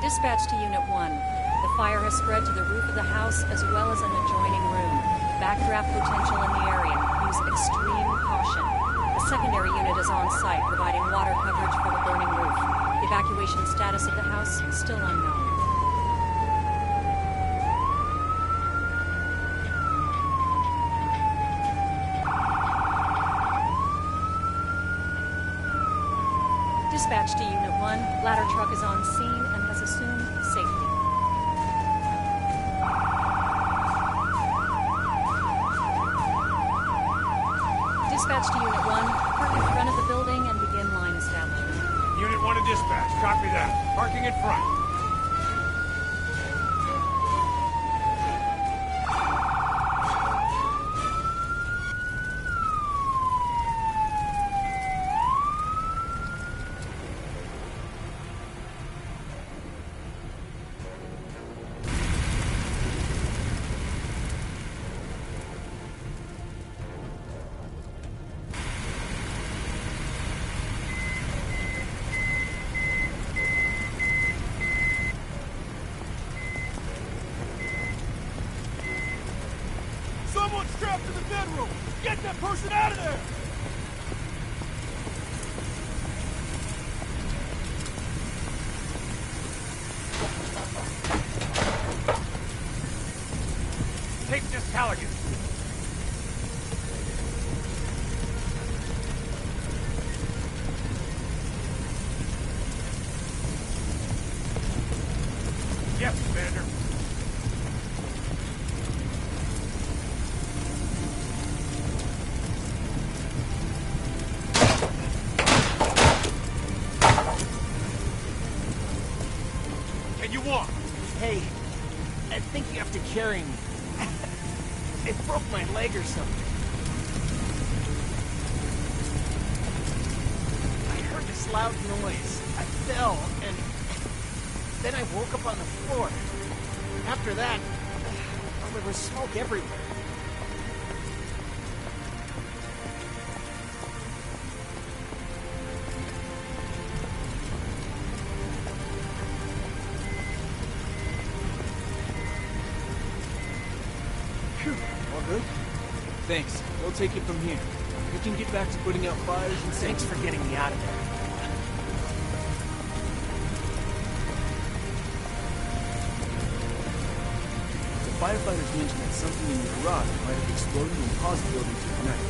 Dispatch to Unit 1. The fire has spread to the roof of the house as well as an adjoining room. Backdraft potential in the area. Use extreme caution. A secondary unit is on site, providing water coverage for the burning roof. Evacuation status of the house still unknown. Dispatch to Unit 1. Ladder truck is on scene and has assumed safety. Dispatch to Unit 1. Park in front of the building and begin line establishment. Unit 1 to dispatch. Copy that. Parking in front. Someone's strapped to the bedroom! Get that person out of there! Take this Callaghan. Yes, Commander. Can you walk? Hey, I think you have to carry me. It broke my leg or something. I heard this loud noise. I fell, and then I woke up on the floor. After that, well, there was smoke everywhere. All good? Thanks. We'll take it from here. We can get back to putting out fires and Thanks for getting me out of there. The firefighters mentioned that something in the garage might have exploded and caused the building to connect.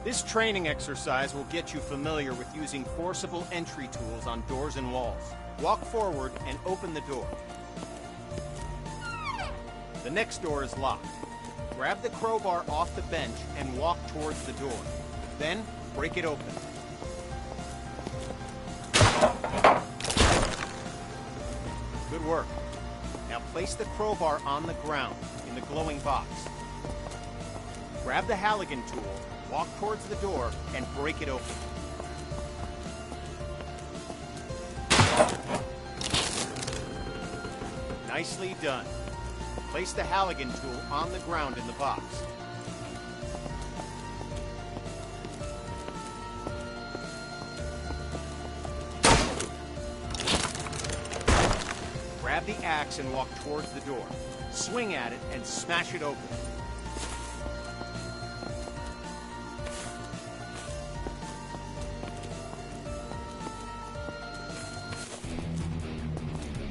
This training exercise will get you familiar with using forcible entry tools on doors and walls. Walk forward and open the door. The next door is locked. Grab the crowbar off the bench and walk towards the door. Then, break it open. Good work. Now place the crowbar on the ground in the glowing box. Grab the Halligan tool, walk towards the door, and break it open. Nicely done. Place the Halligan tool on the ground in the box. Grab the axe and walk towards the door. Swing at it and smash it open.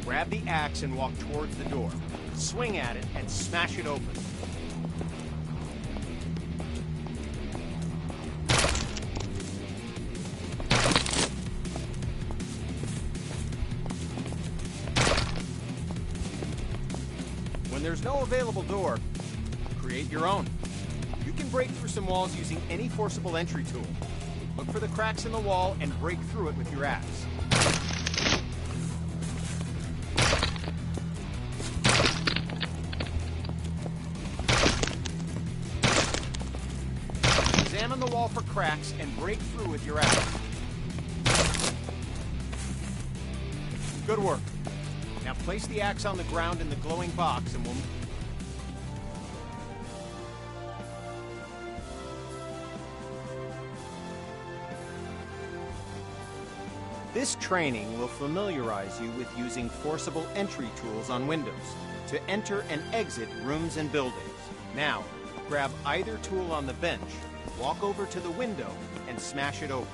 Grab the axe and walk towards the door. Swing at it and smash it open. When there's no available door, create your own. You can break through some walls using any forcible entry tool. Look for the cracks in the wall and break through it with your axe. Examine the wall for cracks and break through with your axe. Good work. Now place the axe on the ground in the glowing box and we'll... This training will familiarize you with using forcible entry tools on windows to enter and exit rooms and buildings. Now, grab either tool on the bench, walk over to the window, and smash it open.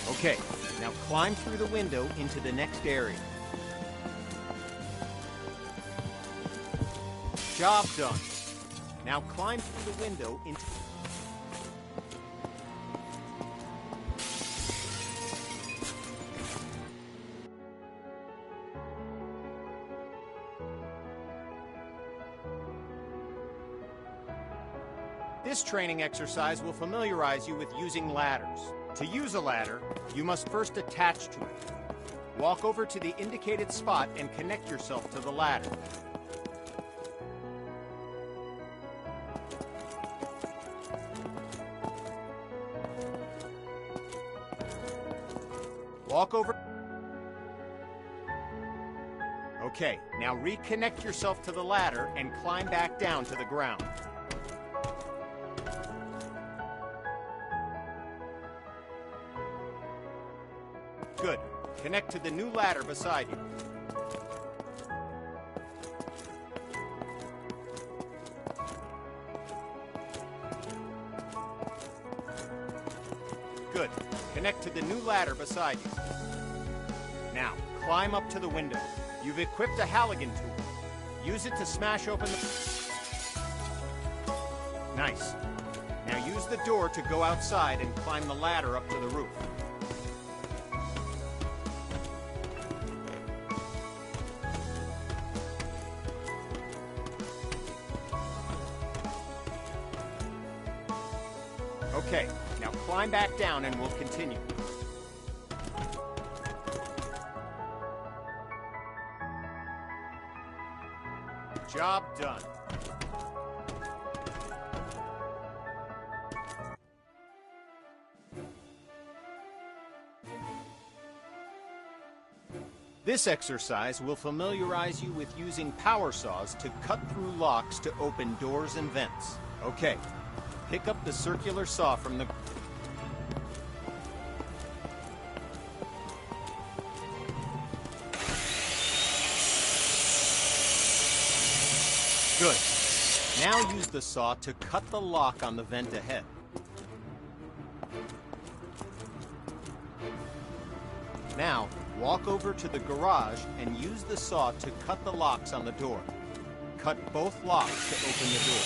Okay, now climb through the window into the next area. Job done. Now climb through the window into... This training exercise will familiarize you with using ladders. To use a ladder, you must first attach to it. Walk over to the indicated spot and connect yourself to the ladder. Walk over... Okay, now reconnect yourself to the ladder and climb back down to the ground. Good. Connect to the new ladder beside you. Good. Connect to the new ladder beside you. Now, climb up to the window. You've equipped a Halligan tool. Use it to smash open the... Nice. Now use the door to go outside and climb the ladder up to the roof. Okay, now climb back down and we'll continue. Job done. This exercise will familiarize you with using power saws to cut through locks to open doors and vents. Okay, pick up the circular saw from the... Good. Now use the saw to cut the lock on the vent ahead. Now, walk over to the garage and use the saw to cut the locks on the door. Cut both locks to open the door.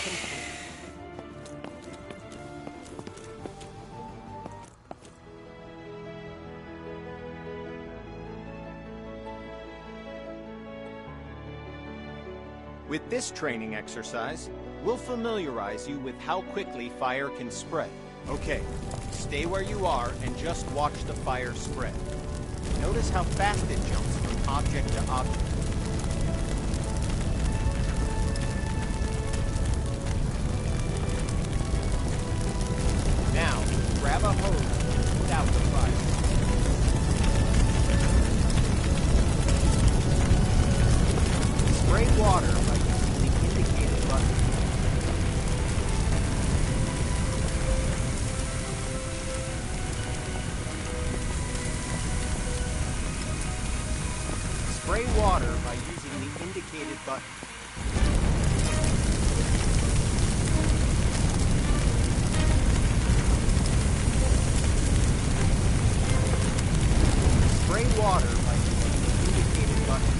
complete. With this training exercise, we'll familiarize you with how quickly fire can spread. Okay, stay where you are and just watch the fire spread. Notice how fast it jumps from object to object. Now, grab a hose and put out the fire. Spray water by using the indicated button. Spray water by using the indicated button. Spray water by using the indicated button.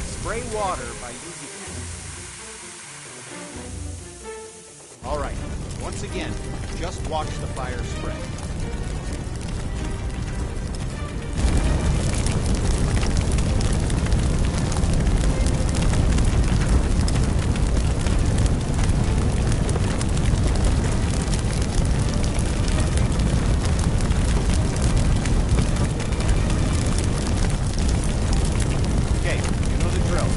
Spray water by using... All right, once again, just watch the fire spread. Okay, you know the drill.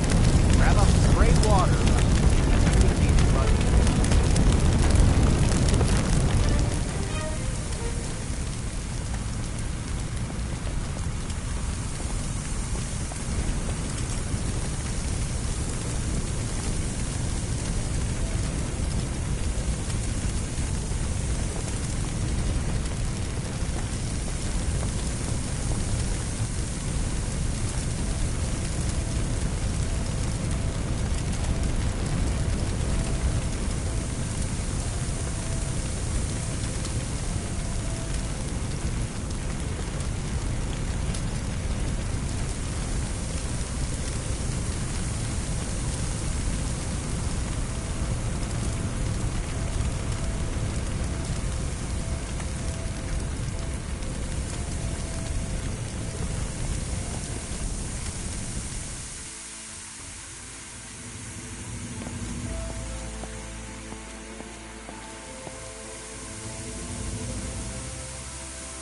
Grab up spray water by using the indicated button.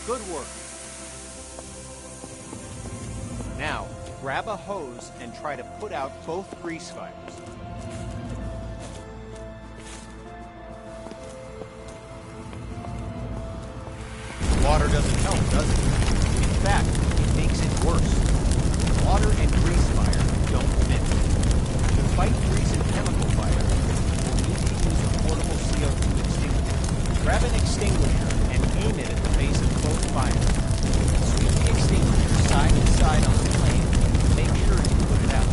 Good work. Now, grab a hose and try to put out both grease fires. Water doesn't help, does it? In fact, it makes it worse. Water and grease fire don't mix. To fight grease and chemical fire, you'll need to use a portable CO2 extinguisher. Grab an extinguisher and aim it at the base of both fires. Sweep the extinguisher side to side on the flame and make sure you put it out.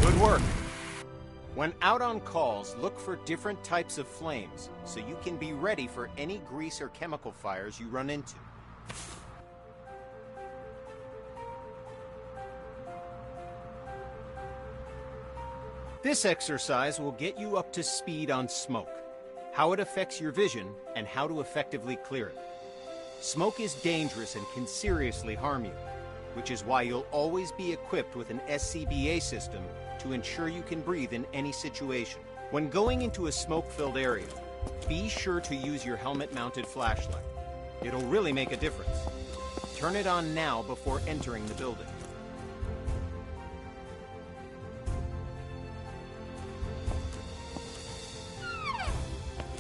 Good work. When out on calls, look for different types of flames so you can be ready for any grease or chemical fires you run into. This exercise will get you up to speed on smoke, how it affects your vision, and how to effectively clear it. Smoke is dangerous and can seriously harm you, which is why you'll always be equipped with an SCBA system to ensure you can breathe in any situation. When going into a smoke-filled area, be sure to use your helmet-mounted flashlight. It'll really make a difference. Turn it on now before entering the building.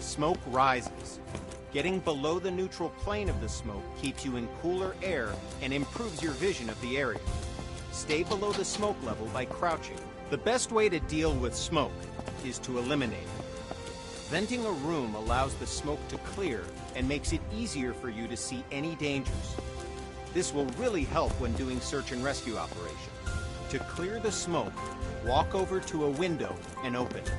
Smoke rises. Getting below the neutral plane of the smoke keeps you in cooler air and improves your vision of the area. Stay below the smoke level by crouching. The best way to deal with smoke is to eliminate it. Venting a room allows the smoke to clear and makes it easier for you to see any dangers. This will really help when doing search and rescue operations. To clear the smoke, walk over to a window and open it.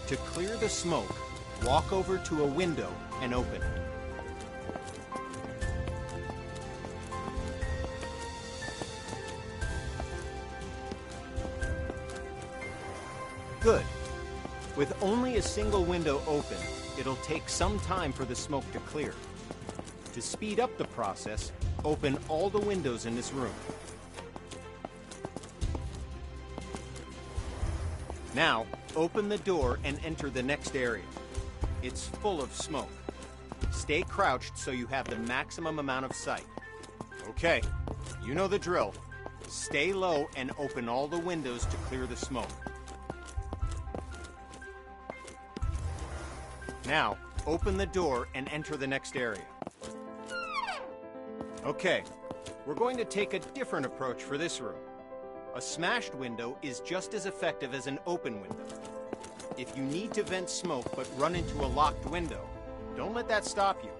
To clear the smoke, walk over to a window and open it. Good. With only a single window open, it'll take some time for the smoke to clear. To speed up the process, open all the windows in this room. Now, open the door and enter the next area. It's full of smoke. Stay crouched so you have the maximum amount of sight. Okay, you know the drill. Stay low and open all the windows to clear the smoke. Now, open the door and enter the next area. Okay, we're going to take a different approach for this room. A smashed window is just as effective as an open window. If you need to vent smoke but run into a locked window, don't let that stop you.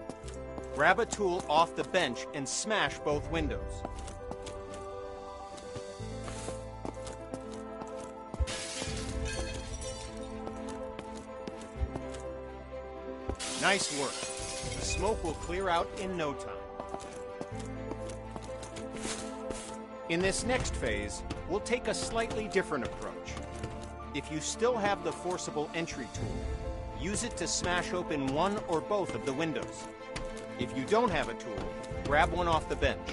Grab a tool off the bench and smash both windows. Nice work. The smoke will clear out in no time. In this next phase, we'll take a slightly different approach. If you still have the forcible entry tool, use it to smash open one or both of the windows. If you don't have a tool, grab one off the bench.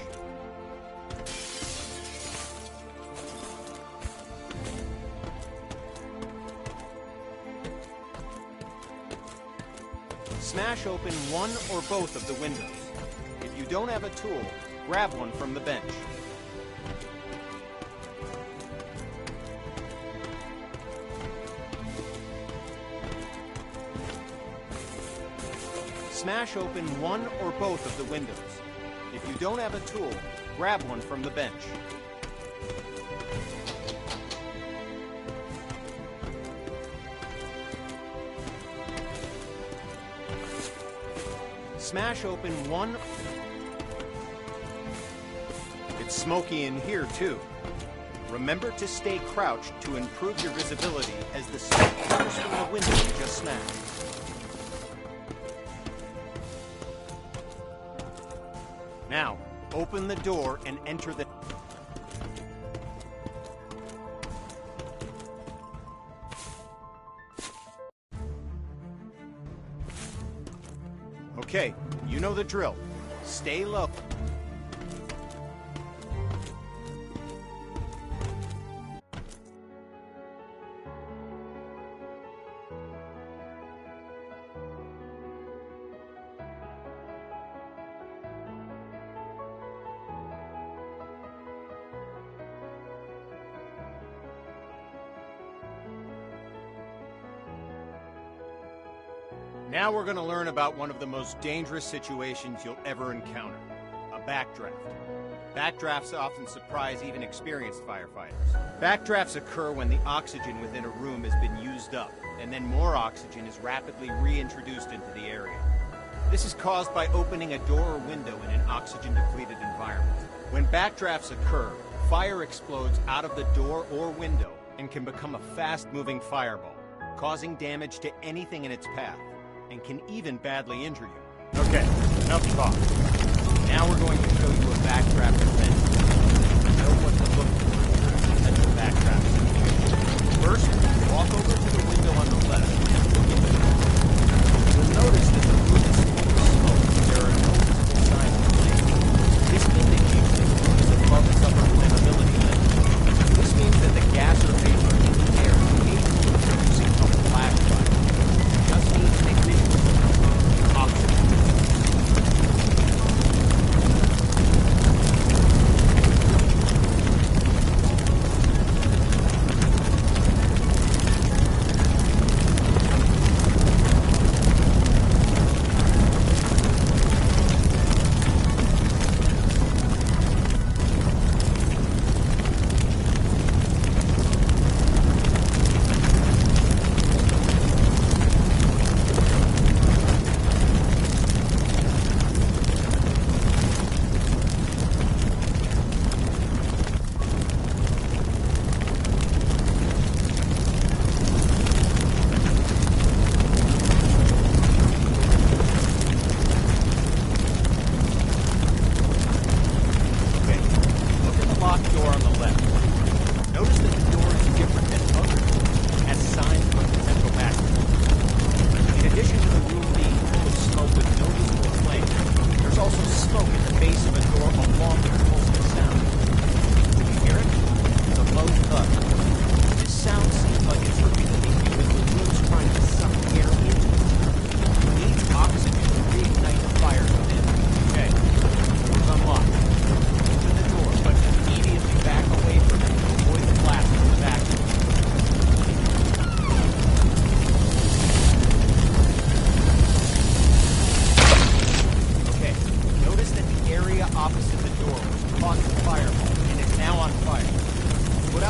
Smash open one or both of the windows. If you don't have a tool, grab one from the bench. Smash open one or both of the windows. If you don't have a tool, grab one from the bench. Smash open one. It's smoky in here, too. Remember to stay crouched to improve your visibility as the smoke clears from the window you just smashed. Now, open the door and enter the... Okay, you know the drill. Stay low. Now we're going to learn about one of the most dangerous situations you'll ever encounter, a backdraft. Backdrafts often surprise even experienced firefighters. Backdrafts occur when the oxygen within a room has been used up, and then more oxygen is rapidly reintroduced into the area. This is caused by opening a door or window in an oxygen-depleted environment. When backdrafts occur, fire explodes out of the door or window and can become a fast-moving fireball, causing damage to anything in its path, and can even badly injure you. Okay, enough talk. Now we're going to show you a backdraft event. Know what to look for in potential backdraft situations. First, walk over to the window on the left and look into it. You'll notice that the room is full of smoke. There are no visible signs of flame. This indicates that the room is above its upper flammability limit. This means that the gas or vapor in the air is capable of producing a flash fire. Just needs an ignition oxygen.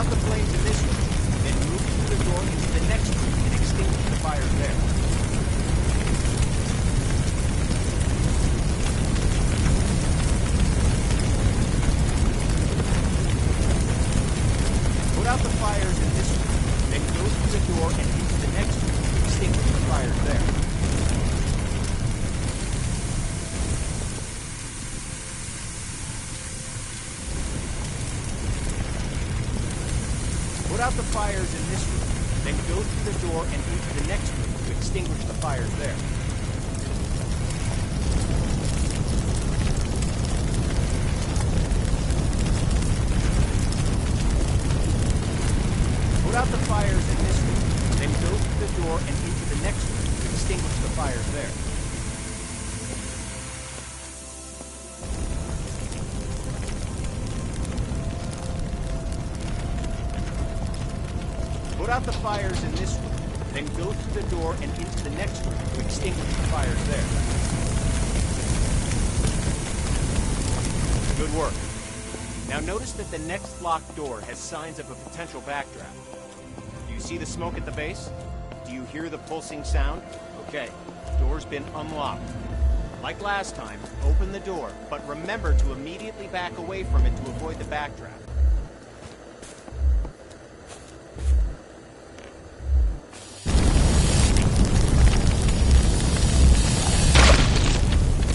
out the flames in this room, then move through the door into the next room and extinguish the fires there. Put out the fires in this room, then go through the door and into the next room to extinguish the fires there. Put out the fires in this room, then go through the door and into the next room to extinguish the fires there. Put out the fires in this room, then go through the door and into the next room to extinguish the fires there. Put out the fires in this room, then go through the door and into the next room to extinguish the fires there. Good work. Now notice that the next locked door has signs of a potential backdraft. Do you see the smoke at the base? Do you hear the pulsing sound? Okay, door's been unlocked. Like last time, open the door, but remember to immediately back away from it to avoid the backdraft.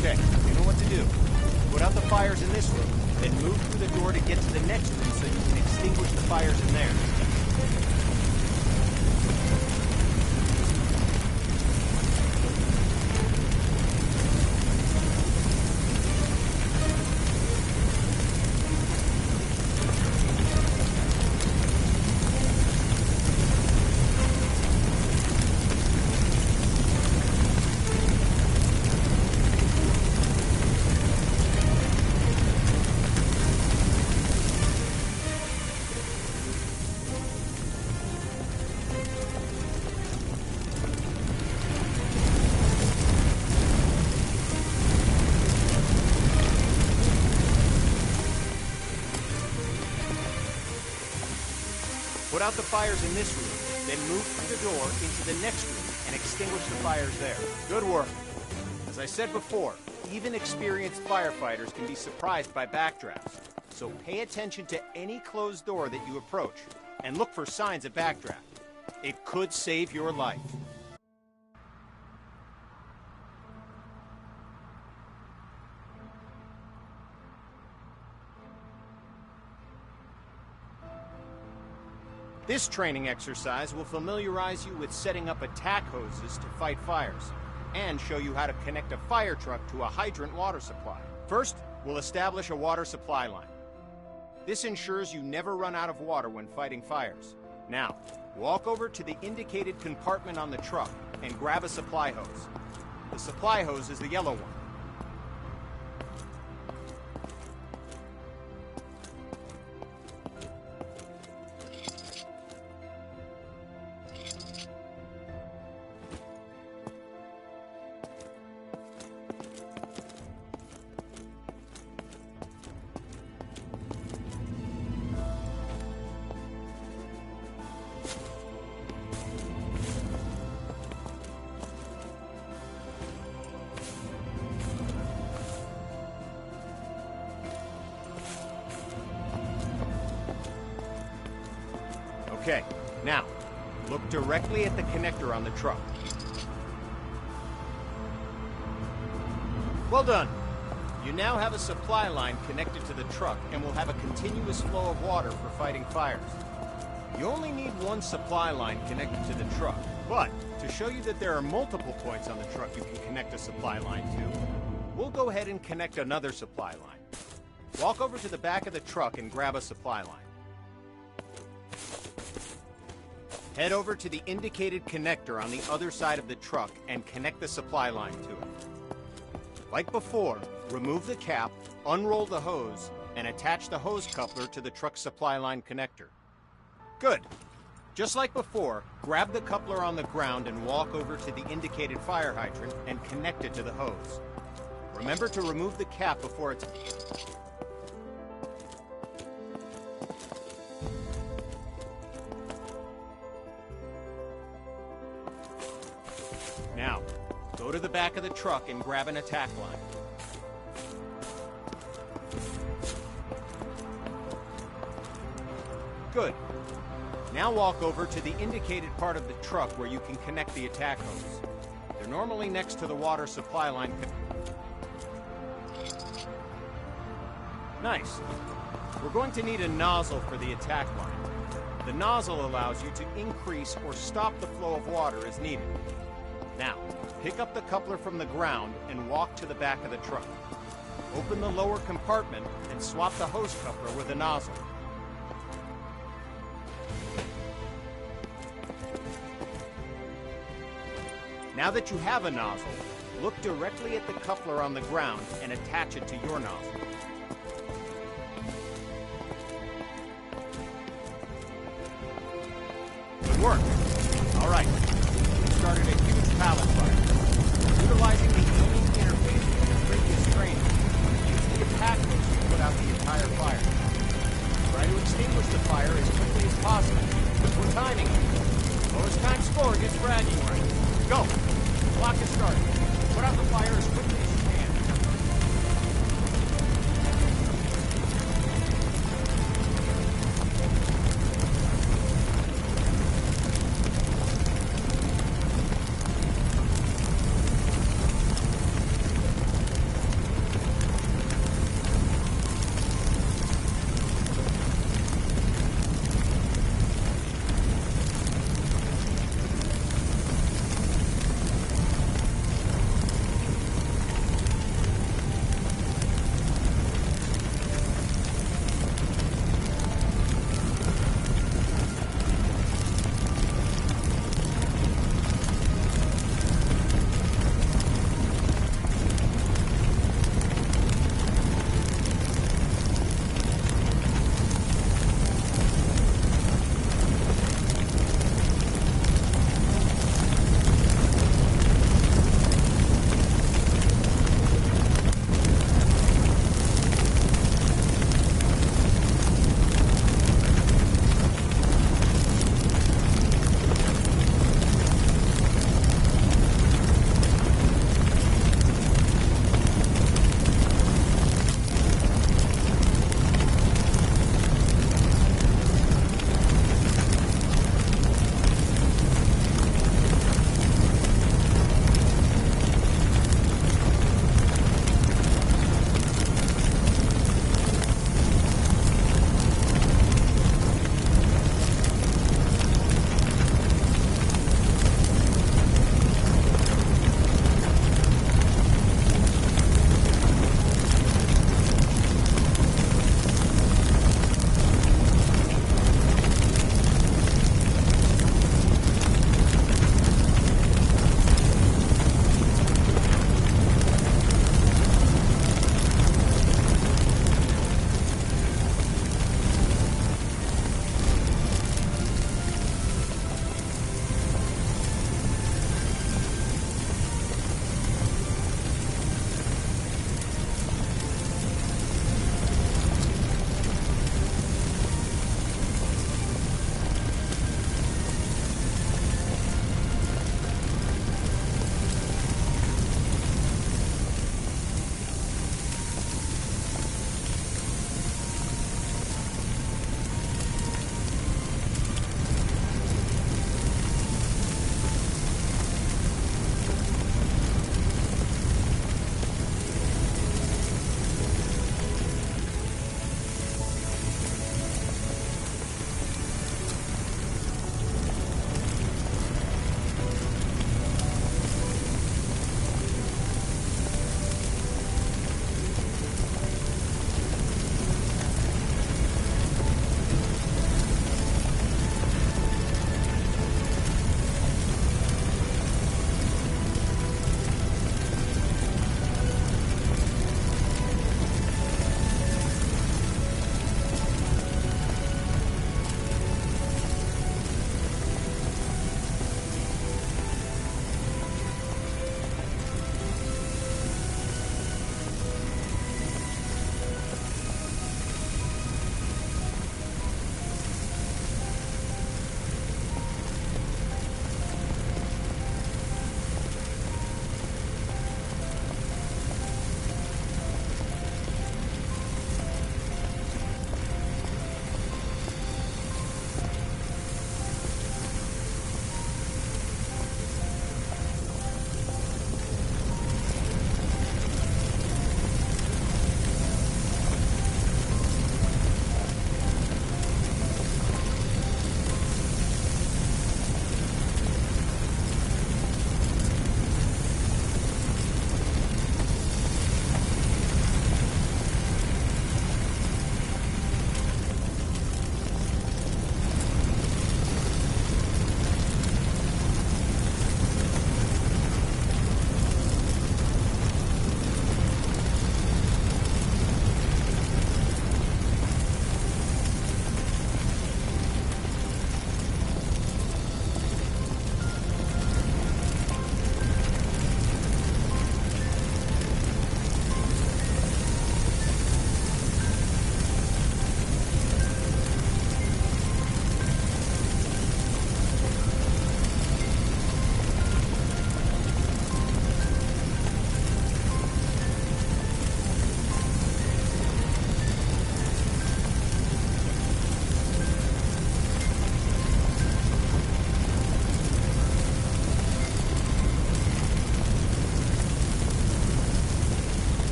Okay, you know what to do. Put out the fires in this room, then move through the door to get to the next room so you can extinguish the fires in there. Put out the fires in this room, then move through the door into the next room and extinguish the fires there. Good work. As I said before, even experienced firefighters can be surprised by backdrafts. So pay attention to any closed door that you approach and look for signs of backdraft. It could save your life. This training exercise will familiarize you with setting up attack hoses to fight fires, and show you how to connect a fire truck to a hydrant water supply. First, we'll establish a water supply line. This ensures you never run out of water when fighting fires. Now, walk over to the indicated compartment on the truck and grab a supply hose. The supply hose is the yellow one. Okay, now, look directly at the connector on the truck. Well done. You now have a supply line connected to the truck and will have a continuous flow of water for fighting fires. You only need one supply line connected to the truck, but to show you that there are multiple points on the truck you can connect a supply line to, we'll go ahead and connect another supply line. Walk over to the back of the truck and grab a supply line. Head over to the indicated connector on the other side of the truck and connect the supply line to it. Like before, remove the cap, unroll the hose, and attach the hose coupler to the truck's supply line connector. Good. Just like before, grab the coupler on the ground and walk over to the indicated fire hydrant and connect it to the hose. Remember to remove the cap before it's... Go to the back of the truck and grab an attack line. Good. Now walk over to the indicated part of the truck where you can connect the attack hose. They're normally next to the water supply line. Nice. We're going to need a nozzle for the attack line. The nozzle allows you to increase or stop the flow of water as needed. Now, pick up the coupler from the ground and walk to the back of the truck. Open the lower compartment and swap the hose coupler with a nozzle. Now that you have a nozzle, look directly at the coupler on the ground and attach it to your nozzle. Good work. All right. You started a huge pallet fire. Utilizing the aiming interface from the previous training, use the attack hose to put out the entire fire. Try to extinguish the fire as quickly as possible. We're timing it. Lowest time score gets bragging rights. Go! Clock is started. Put out the fire as quickly as you can.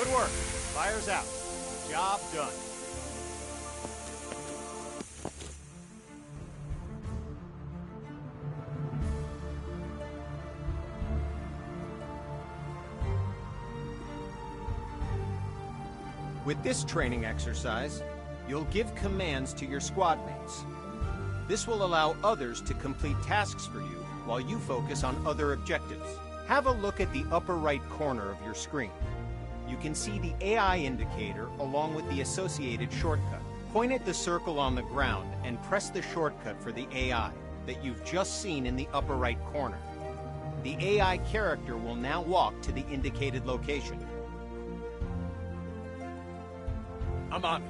Good work. Fire's out. Job done. With this training exercise, you'll give commands to your squad mates. This will allow others to complete tasks for you while you focus on other objectives. Have a look at the upper right corner of your screen. You can see the AI indicator along with the associated shortcut. Point at the circle on the ground and press the shortcut for the AI that you've just seen in the upper right corner. The AI character will now walk to the indicated location. I'm on it.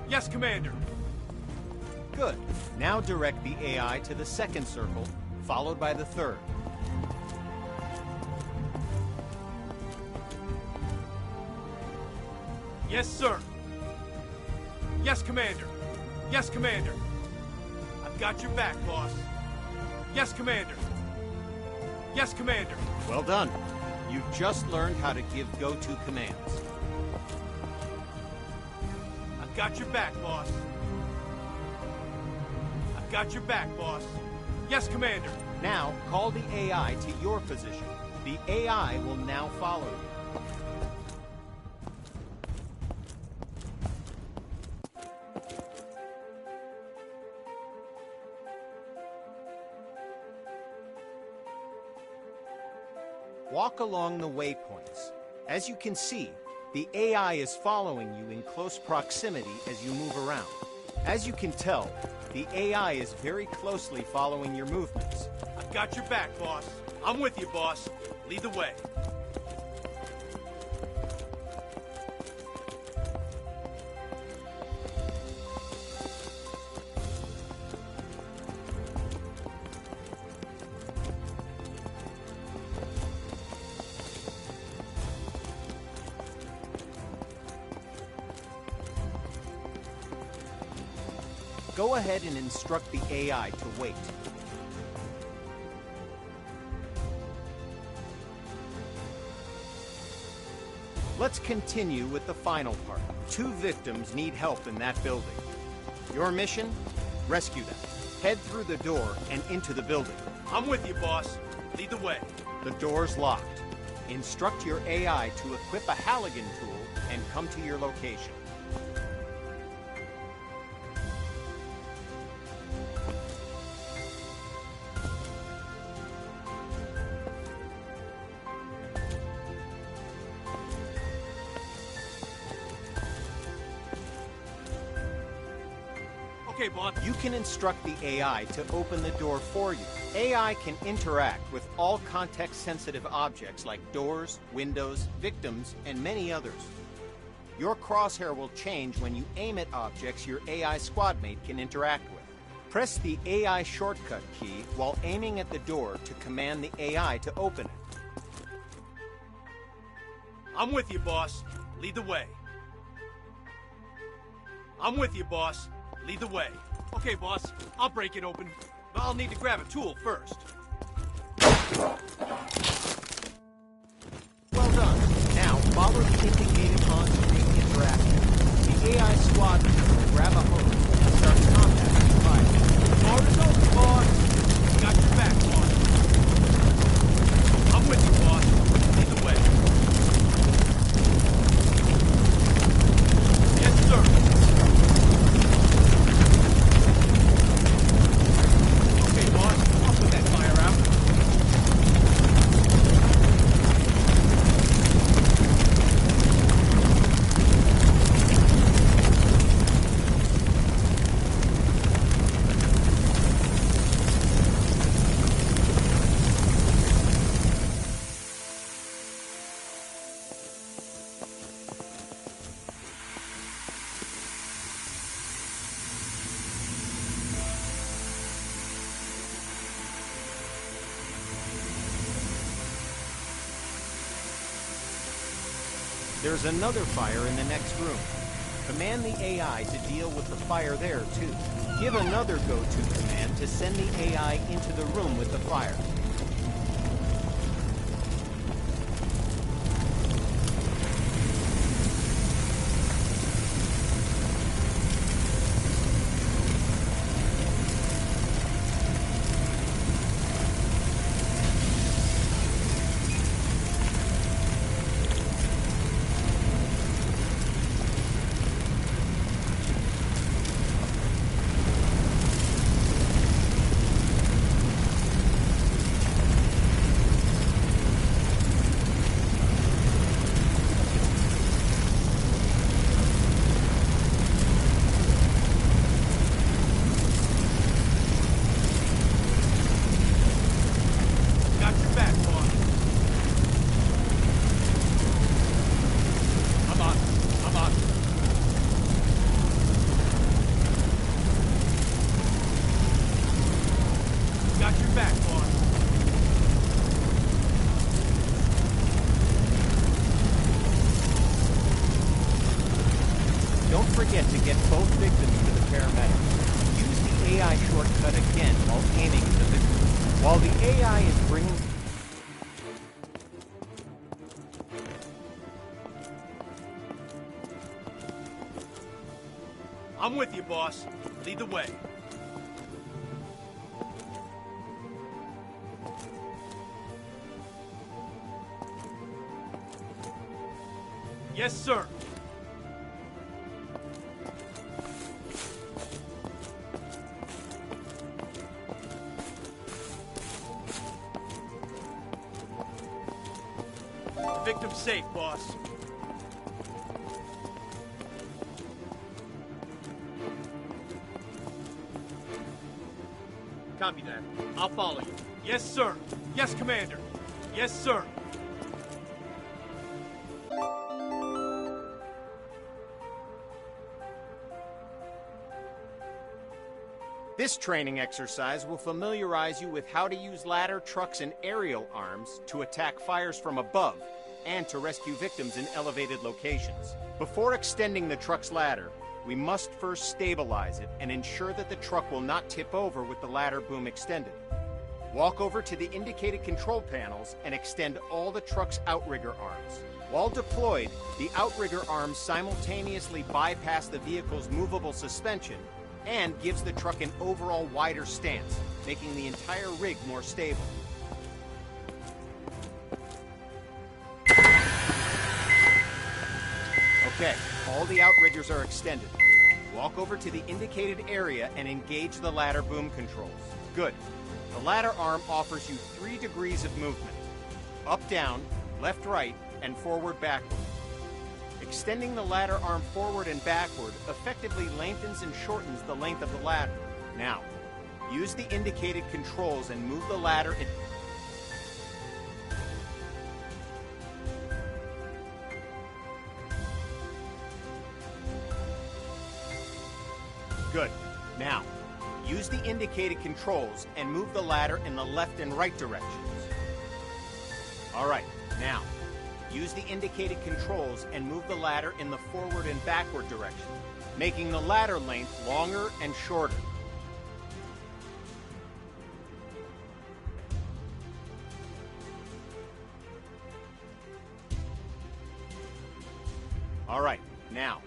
Yes, Commander. Good. Now direct the AI to the second circle, followed by the third. Yes, sir. Yes, Commander. Yes, Commander. I've got your back, boss. Yes, Commander. Yes, Commander. Well done. You've just learned how to give go-to commands. I've got your back, boss. I've got your back, boss. Yes, Commander. Now, call the AI to your position. The AI will now follow you. Walk along the waypoints. As you can see, the AI is following you in close proximity as you move around. As you can tell, the AI is very closely following your movements. I've got your back, boss. I'm with you, boss. Lead the way. Go ahead and instruct the AI to wait. Let's continue with the final part. 2 victims need help in that building. Your mission? Rescue them. Head through the door and into the building. I'm with you, boss. Lead the way. The door's locked. Instruct your AI to equip a Halligan tool and come to your location. Okay, boss. You can instruct the AI to open the door for you. AI can interact with all context-sensitive objects like doors, windows, victims, and many others. Your crosshair will change when you aim at objects your AI squadmate can interact with. Press the AI shortcut key while aiming at the door to command the AI to open it. I'm with you, boss. Lead the way. I'm with you, boss. Lead the way. Okay, boss. I'll break it open. But I'll need to grab a tool first. Well done. Now, follow the indicated on-screen interaction. The AI squad will grab a hose and start contacting fire. Door is open, boss. Got your back, boss. I'm with you, boss. Lead the way. Yes, sir. Okay, boss. I'll put that fire out. There's another fire in the next room. Command the AI to deal with the fire there, too. Give another go-to command to send the AI into the room with the fire. Got your back, boss. I'm on. I'm on. Got your back, boss. Don't forget to get both victims to the paramedics. Use the AI shortcut again while aiming at the victim. While the AI is bringing... I'm with you, boss. Lead the way. Yes, sir. Victim's safe, boss. Copy that. I'll follow you. Yes, sir. Yes, Commander. Yes, sir. This training exercise will familiarize you with how to use ladder, trucks, and aerial arms to attack fires from above and to rescue victims in elevated locations. Before extending the truck's ladder, we must first stabilize it and ensure that the truck will not tip over with the ladder boom extended. Walk over to the indicated control panels and extend all the truck's outrigger arms. While deployed, the outrigger arms simultaneously bypass the vehicle's movable suspension and gives the truck an overall wider stance, making the entire rig more stable. Okay, all the outriggers are extended. Walk over to the indicated area and engage the ladder boom controls. Good. The ladder arm offers you 3 degrees of movement. Up, down, left, right, and forward, backward. Extending the ladder arm forward and backward effectively lengthens and shortens the length of the ladder. Now, use the indicated controls and move the ladder in... Good. Now, use the indicated controls and move the ladder in the left and right directions. All right, now, use the indicated controls and move the ladder in the forward and backward direction, making the ladder length longer and shorter. All right, now,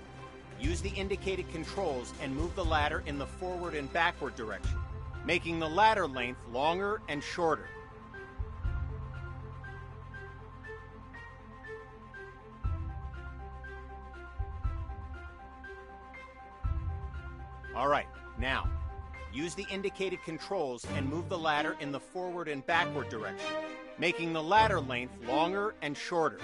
use the indicated controls and move the ladder in the forward and backward direction, making the ladder length longer and shorter. All right, now, use the indicated controls and move the ladder in the forward and backward direction, making the ladder length longer and shorter.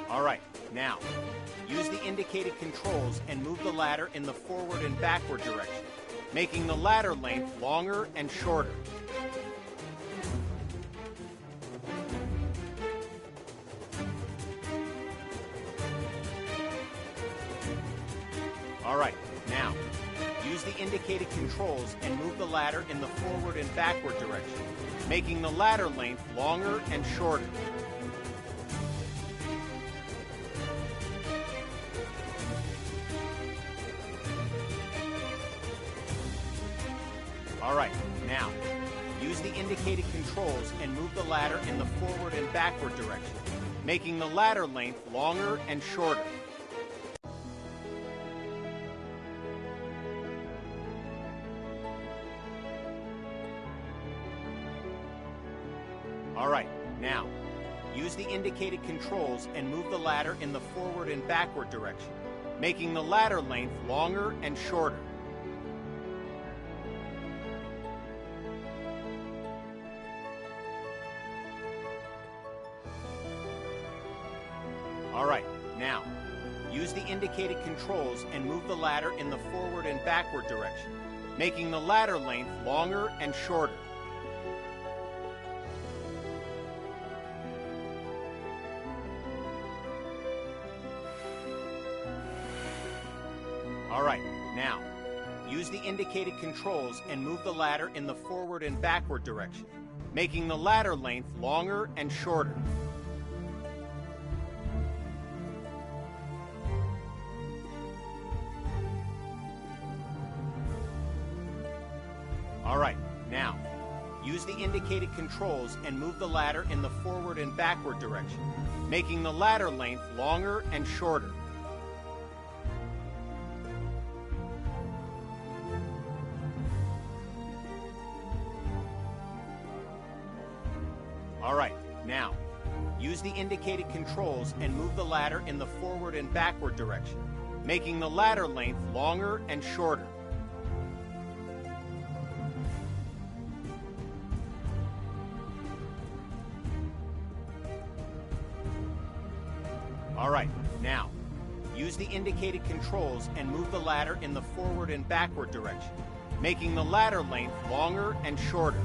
All right, now, use the indicated controls and move the ladder in the forward and backward direction, making the ladder length longer and shorter. All right, now, use the indicated controls and move the ladder in the forward and backward direction, making the ladder length longer and shorter. Alright, now, use the indicated controls and move the ladder in the forward and backward direction, making the ladder length longer and shorter. Alright, now, use the indicated controls and move the ladder in the forward and backward direction, making the ladder length longer and shorter. Alright, now, use the indicated controls and move the ladder in the forward and backward direction, making the ladder length longer and shorter. Alright, now, use the indicated controls and move the ladder in the forward and backward direction, making the ladder length longer and shorter. Alright, now, use the indicated controls and move the ladder in the forward and backward direction, making the ladder length longer and shorter. Alright, now, use the indicated controls and move the ladder in the forward and backward direction, making the ladder length longer and shorter. Alright, now, use the indicated controls and move the ladder in the forward and backward direction, making the ladder length longer and shorter.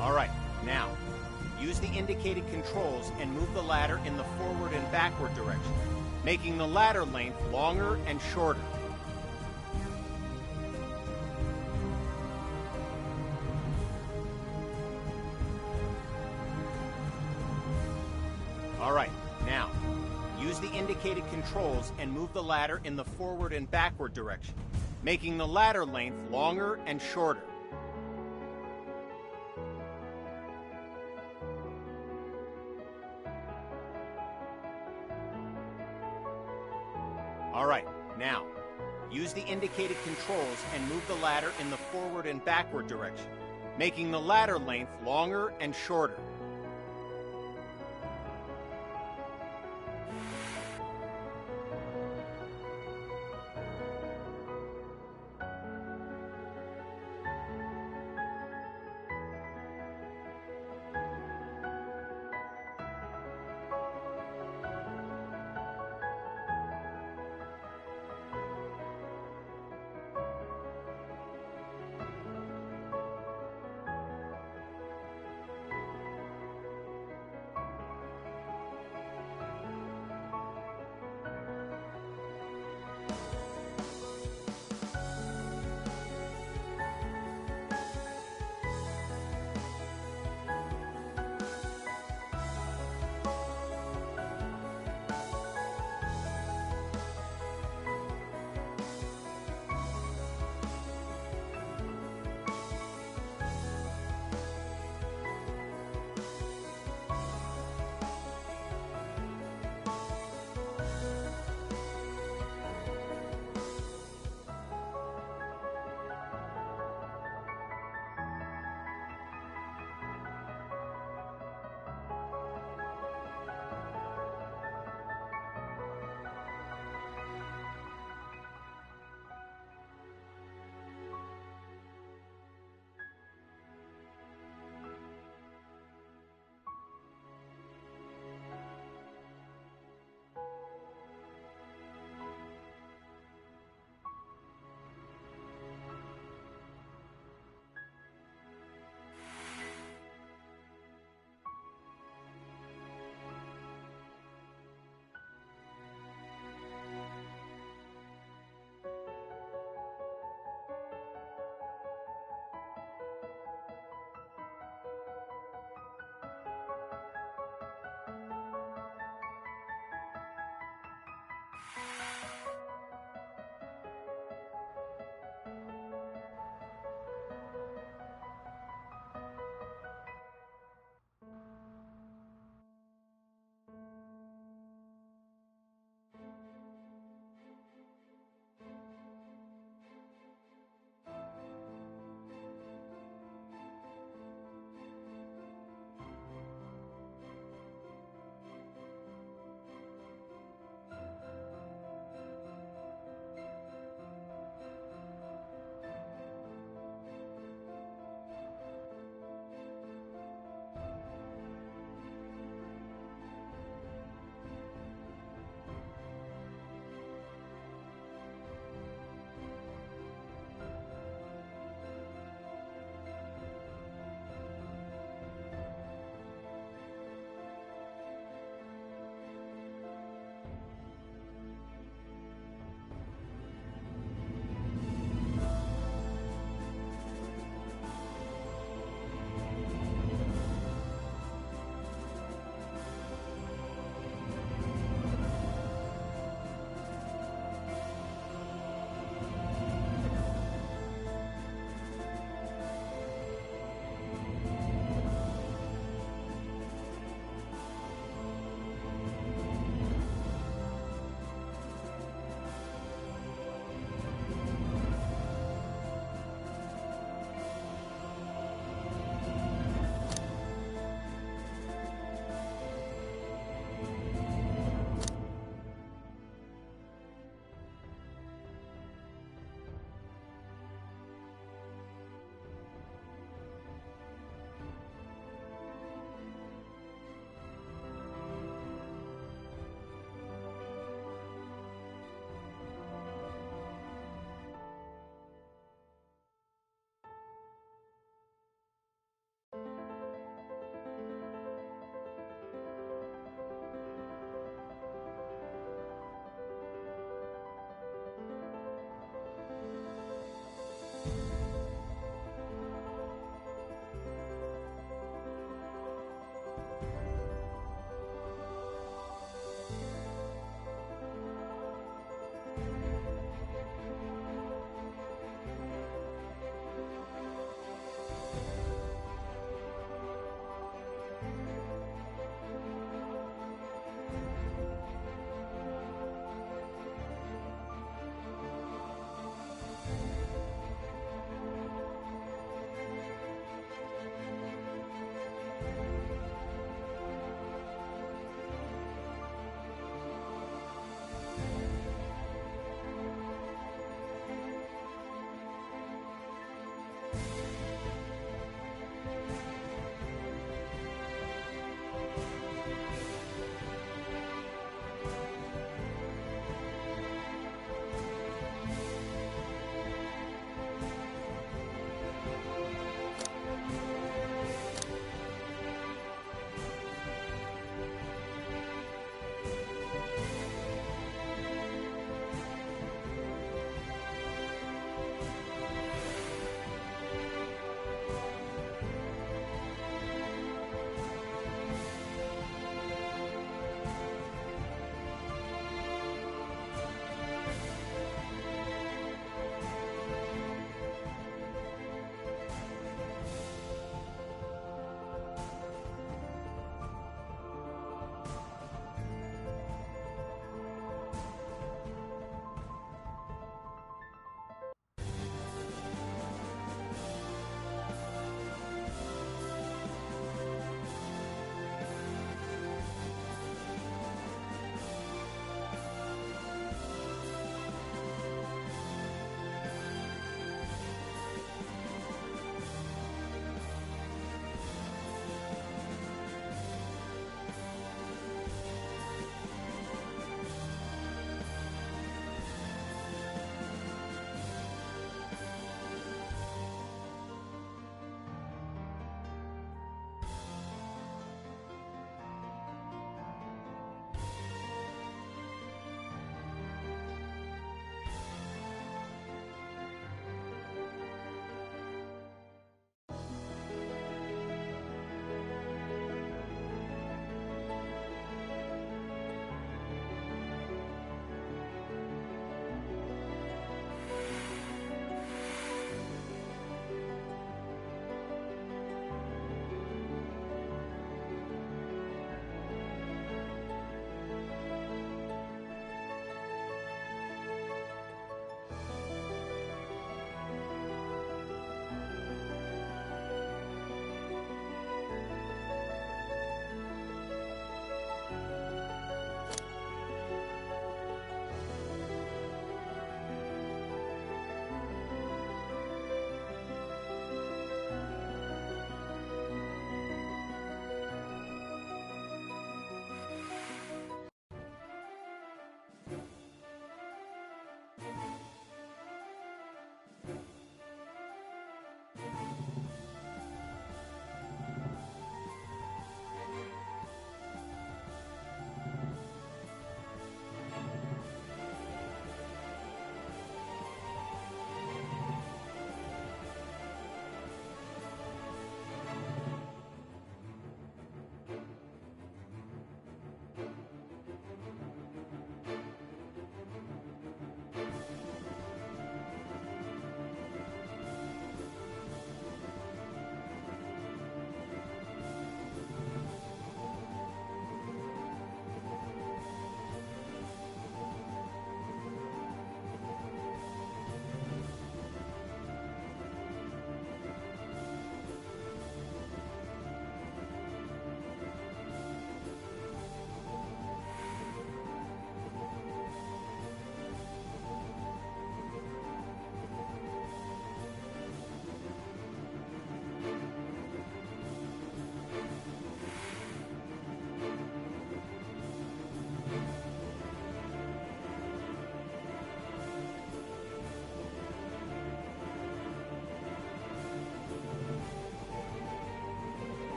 Alright, now, use the indicated controls and move the ladder in the forward and backward direction, making the ladder length longer and shorter. Alright, now, use the indicated controls and move the ladder in the forward and backward direction, making the ladder length longer and shorter. Alright, now, use the indicated controls and move the ladder in the forward and backward direction, making the ladder length longer and shorter.